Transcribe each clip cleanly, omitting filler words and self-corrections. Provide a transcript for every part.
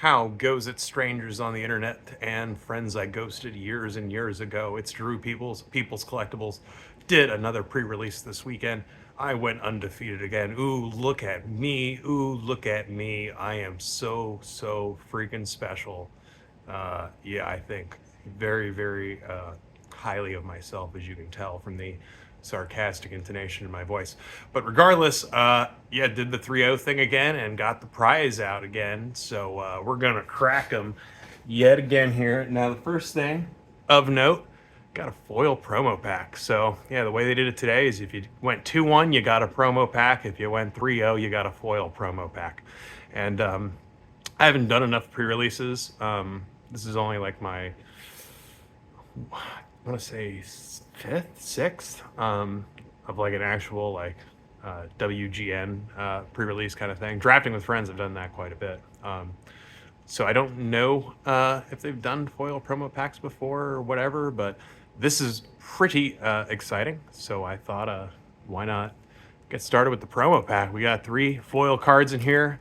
How goes it, strangers on the internet and friends I ghosted years and years ago? It's Drew People's Collectibles. Did another pre-release this weekend. I went undefeated again. Ooh, look at me. Ooh, look at me. I am so freaking special. Yeah, I think very highly of myself, as you can tell from the sarcastic intonation in my voice. But regardless, yeah, did the 3-0 thing again and got the prize out again. So we're going to crack them yet again here. Now, the first thing of note, got a foil promo pack. So, yeah, the way they did it today is if you went 2-1, you got a promo pack. If you went 3-0, you got a foil promo pack. And I haven't done enough pre-releases. This is only like my, I want to say fifth, sixth of like an actual like WGN pre-release kind of thing. Drafting with friends, I've done that quite a bit. So I don't know if they've done foil promo packs before or whatever, but this is pretty exciting. So I thought, why not get started with the promo pack? We got 3 foil cards in here.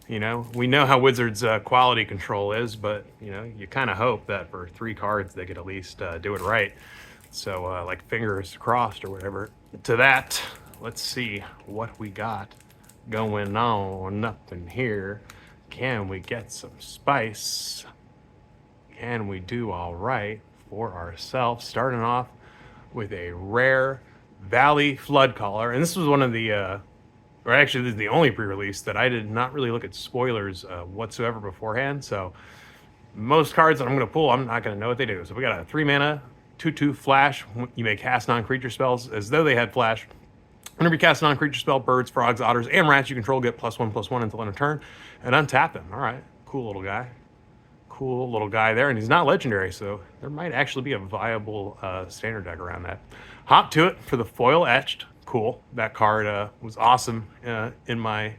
You know, we know how Wizards quality control is, but you know, you kind of hope that for 3 cards they could at least do it right. So like fingers crossed or whatever. To that, let's see what we got going on up in here. Can we get some spice? Can we do all right for ourselves? Starting off with a rare Valley Flood Caller, and this was one of the or actually this is the only pre-release that I did not really look at spoilers whatsoever beforehand. So most cards that I'm going to pull, I'm not going to know what they do. So we got a 3-mana 2/2 flash. You may cast non-creature spells as though they had flash. Whenever you cast a non-creature spell, birds, frogs, otters, and rats you control get +1/+1 until end of turn, and untap them. All right, cool little guy. Cool little guy there, and he's not legendary, so there might actually be a viable standard deck around that. Hop to it for the foil etched. Cool. That card was awesome in my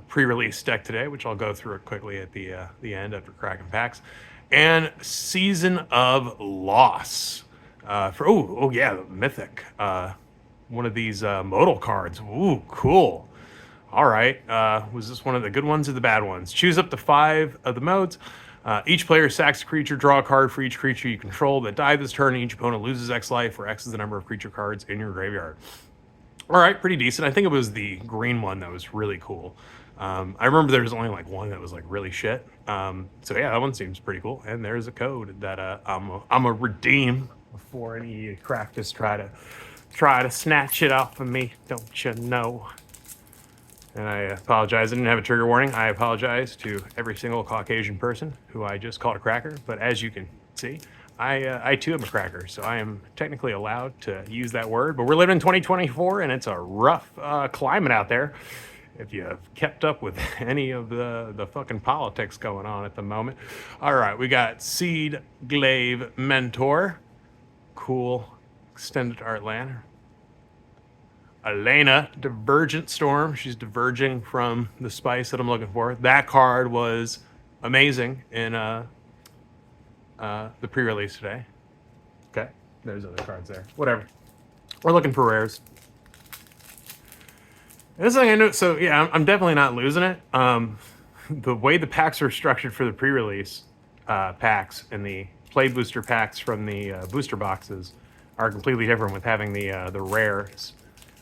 pre-release deck today, which I'll go through it quickly at the end after cracking packs. And Season of Loss for oh yeah, the mythic. One of these modal cards. Ooh, cool. All right. Was this one of the good ones or the bad ones? Choose up to 5 of the modes. Each player sacks a creature, draw a card for each creature you control that died this turn, and each opponent loses X life, where X is the number of creature cards in your graveyard. All right, pretty decent. I think it was the green one that was really cool. I remember there was only like one that was like really shit. So yeah, that one seems pretty cool. And there's a code that I'm a redeem before any crafters try to snatch it off of me. Don't you know? And I apologize. I didn't have a trigger warning. I apologize to every single Caucasian person who I just called a cracker. But as you can see, I too am a cracker, so I am technically allowed to use that word. But we're living in 2024, and it's a rough climate out there. If you have kept up with any of the fucking politics going on at the moment. All right, we got Seed Glaive Mentor. Cool. Extended Artland. Elena, Divergent Storm. She's diverging from the spice that I'm looking for. That card was amazing in the pre-release today. Okay, there's other cards there. Whatever. We're looking for rares. And this thing I know, so yeah, I'm definitely not losing it. The way the packs are structured for the pre-release packs and the play booster packs from the booster boxes are completely different, with having the rares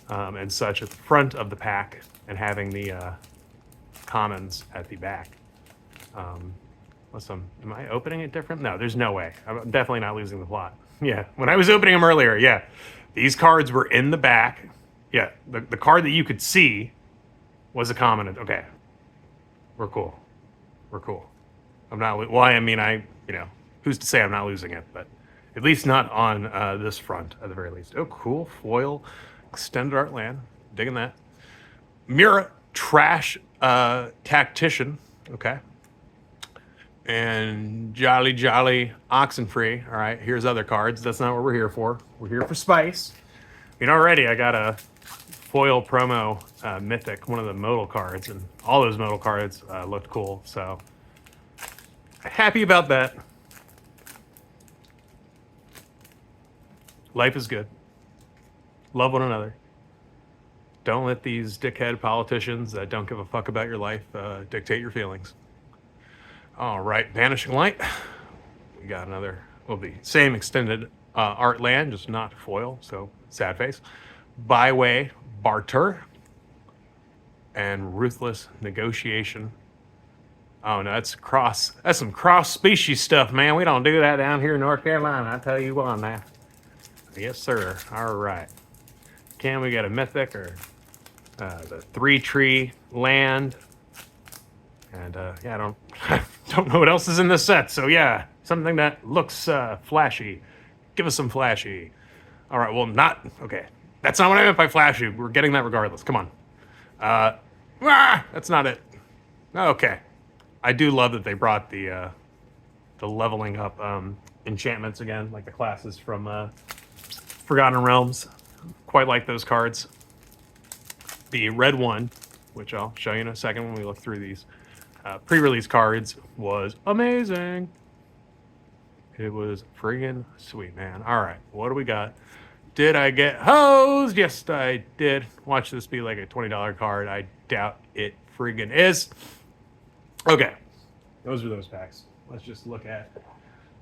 and such at the front of the pack and having the commons at the back. Am I opening it different? No, there's no way. I'm definitely not losing the plot. Yeah, when I was opening them earlier, yeah, these cards were in the back. Yeah, the card that you could see was a common. Okay, we're cool. We're cool. I'm not. Well, I mean, who's to say I'm not losing it? But at least not on this front, at the very least. Oh, cool foil. Extended Artland, digging that. Mira, Trash Tactician, okay. And Jolly Oxenfree. All right, here's other cards. That's not what we're here for. We're here for spice. You know, already I got a foil promo mythic, one of the modal cards, and all those modal cards looked cool. So happy about that. Life is good. Love one another. Don't let these dickhead politicians that don't give a fuck about your life dictate your feelings. All right, Vanishing Light. We got another, well, the same extended art land, just not foil, so sad face. Byway Barter and Ruthless Negotiation. Oh no, that's some cross species stuff, man. We don't do that down here in North Carolina. I tell you what now. Yes, sir. All right. We got a mythic or the 3-tree land. And yeah, I don't know what else is in this set. So yeah, something that looks flashy. Give us some flashy. All right, well, okay. That's not what I meant by flashy. We're getting that regardless. Come on. That's not it. Okay. I do love that they brought the leveling up enchantments again, like the classes from Forgotten Realms. Quite like those cards. The red one, which I'll show you in a second when we look through these pre-release cards, was amazing. It was friggin' sweet, man. All right, what do we got? Did I get hosed? Yes, I did. Watch this be like a $20 card. I doubt it friggin' is. Okay, those are those packs. Let's just look at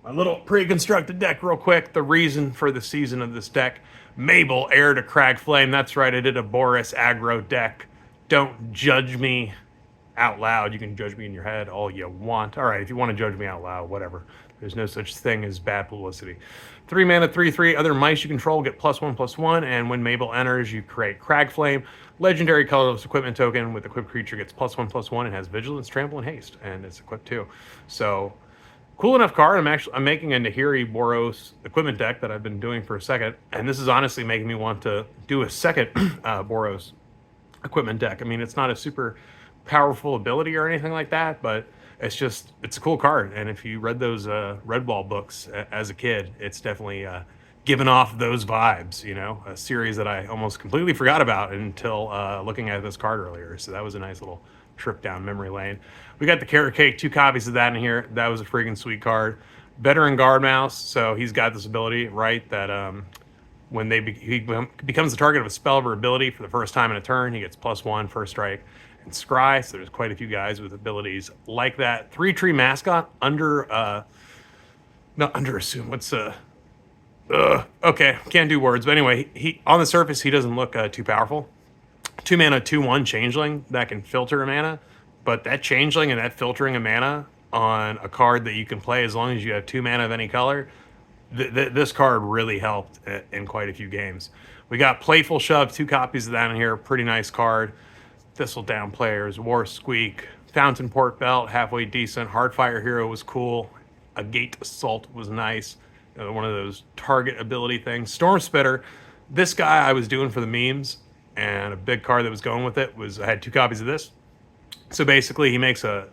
my little pre-constructed deck real quick. The reason for the season of this deck: Mabel, heir to Cragflame. That's right, I did a Boris aggro deck. Don't judge me out loud. You can judge me in your head all you want. All right, if you want to judge me out loud, whatever. There's no such thing as bad publicity. 3 mana, 3/3. Other mice you control get +1/+1, and when Mabel enters, you create Cragflame. Legendary colorless equipment token with equipped creature gets +1/+1 and has Vigilance, Trample, and Haste, and it's equipped too. So cool enough card. I'm making a Nahiri Boros equipment deck that I've been doing for a second, and this is honestly making me want to do a second Boros equipment deck. I mean, it's not a super powerful ability or anything like that, but it's a cool card. And if you read those Redwall books as a kid, it's definitely given off those vibes, you know, a series that I almost completely forgot about until looking at this card earlier. So that was a nice little trip down memory lane. We got the Carrot Cake, 2 copies of that in here. That was a freaking sweet card. Veteran Guard Mouse, so he's got this ability, right, that when he becomes the target of a spell or ability for the first time in a turn, he gets +1 first strike and scry. So there's quite a few guys with abilities like that. 3-tree mascot not under assume. Okay, can't do words, but anyway, he on the surface he doesn't look too powerful. 2 mana, 2/1 changeling that can filter a mana, but that changeling and that filtering a mana on a card that you can play as long as you have 2 mana of any color. This card really helped in quite a few games. We got Playful Shove, 2 copies of that in here. Pretty nice card. Thistledown Players, War Squeak, Fountain Port Belt, halfway decent. Hardfire Hero was cool. A Gate Assault was nice. One of those target ability things. Storm Spitter, this guy I was doing for the memes, and a big card that was going with it was I had 2 copies of this. So basically, he makes a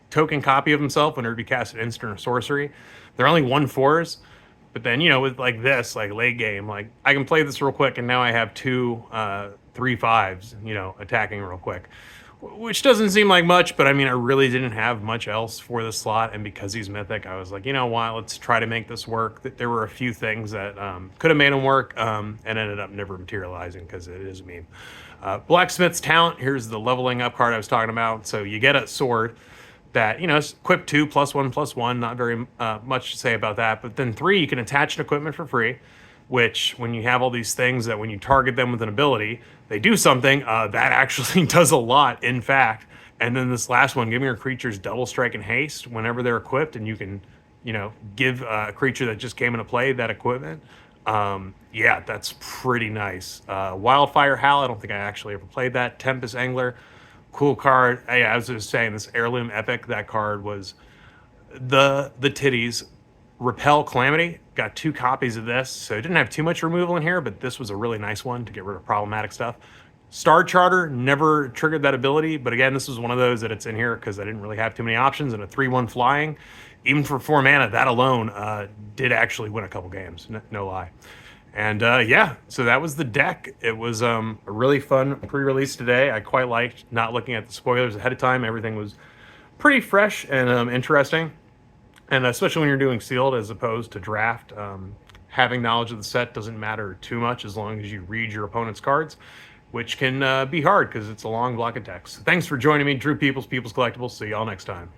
token copy of himself whenever he casts an instant or sorcery. They're only 1/4s, but then, you know, with like this, like late game, like I can play this real quick, and now I have 2 3/5s, you know, attacking real quick, which doesn't seem like much, but I mean, I really didn't have much else for the slot, and because he's mythic, I was like, you know what, let's try to make this work. There were a few things that could have made him work, and ended up never materializing because it is a meme. Blacksmith's Talent, here's the leveling up card I was talking about. So you get a sword that, you know, is equip 2 +1/+1, not very much to say about that, but then 3, you can attach an equipment for free, which when you have all these things that when you target them with an ability, they do something, that actually does a lot, in fact. And then this last one, giving your creatures double strike and haste whenever they're equipped, and you can, you know, give a creature that just came into play that equipment. Yeah, that's pretty nice. Wildfire Howl, I don't think I actually ever played that. Tempest Angler, cool card. Yeah, I was just saying, this Heirloom Epic, that card was the titties. Repel Calamity, got 2 copies of this, so it didn't have too much removal in here, but this was a really nice one to get rid of problematic stuff. Star Charter, never triggered that ability, but again, this was one of those that it's in here because I didn't really have too many options, and a 3/1 flying, even for 4 mana, that alone did actually win a couple games, no lie. And yeah, so that was the deck. It was a really fun pre-release today. I quite liked not looking at the spoilers ahead of time. Everything was pretty fresh and interesting. And especially when you're doing sealed as opposed to draft, having knowledge of the set doesn't matter too much as long as you read your opponent's cards, which can be hard because it's a long block of text. Thanks for joining me, Drew Peoples, Peoples Collectibles. See y'all next time.